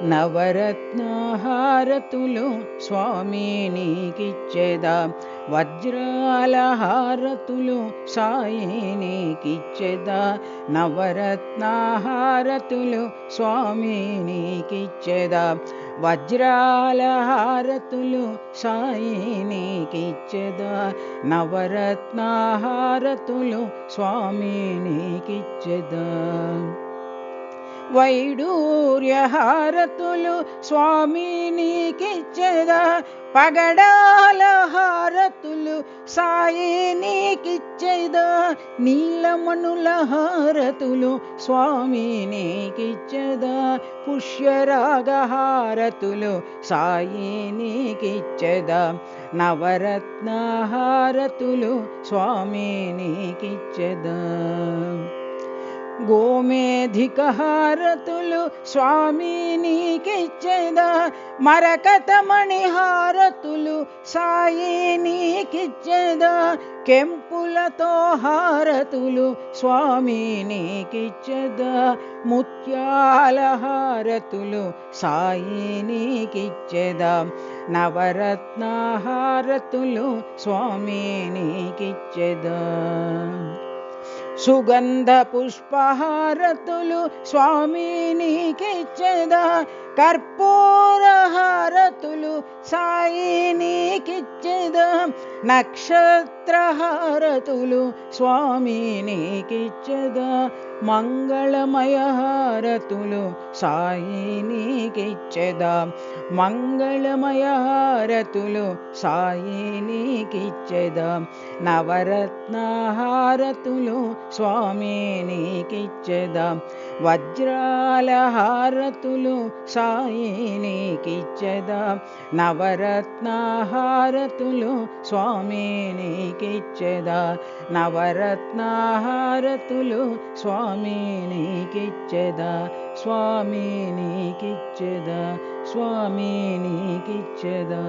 నవరత్నహారతులు స్వామి నీకిచ్చెదా, వజ్రాల హారతులు సాయి నీకిచ్చెదా. నవరత్నహారతులు స్వామి నీకిచ్చెదా, వజ్రాల హారతులు సాయి నీకిచ్చెదా. నవరత్నహారతులు స్వామి నీకిచ్చెదా. వైడూర్యహారతులు స్వామి నీకిచ్చెదా, పగడాల హారతులు సాయి నీకిచ్చెదా. నీలమణుల హారతులు స్వామి నీకిచ్చెదా, పుష్యరాగ హారతులు సాయి నీకిచ్చెదా. నవరత్న హారతులు స్వామి నీకిచ్చెదా. గోమేధిక హారతులు స్వామి నీకిచ్చెదా, మరకతమణి హారతులు సాయి నీకిచ్చెదా. కెంపులతో హారతులు స్వామి నీకిచ్చెదా, ముత్యాల హారతులు సాయి నీకిచ్చెదా. నవరత్న హారతులు స్వామి నీకిచ్చెదా. సుగంధ పుష్పహారతులు స్వామి నీకిచ్చెదా, కర్పూర హారతులు సాయి నీకిచ్చెదా. నక్షత్ర హారతులు స్వామి నీకిచ్చెదా, మంగళమయ హారతులు సాయి నీకిచ్చెదా. మంగళమయ హారతులు సాయి నీకిచ్చెదా. నవరత్న హారతులు స్వామి నీకిచ్చెదా, వజ్రాల హారతులు సాయి నీకిచ్చెదా. నవరత్న హారతులు స్వామి నీకిచ్చెదా. నవరత్న హారతులు స్వామి నీకిచ్చెదా. స్వామి నీకిచ్చెదా, స్వామి నీకిచ్చెదా.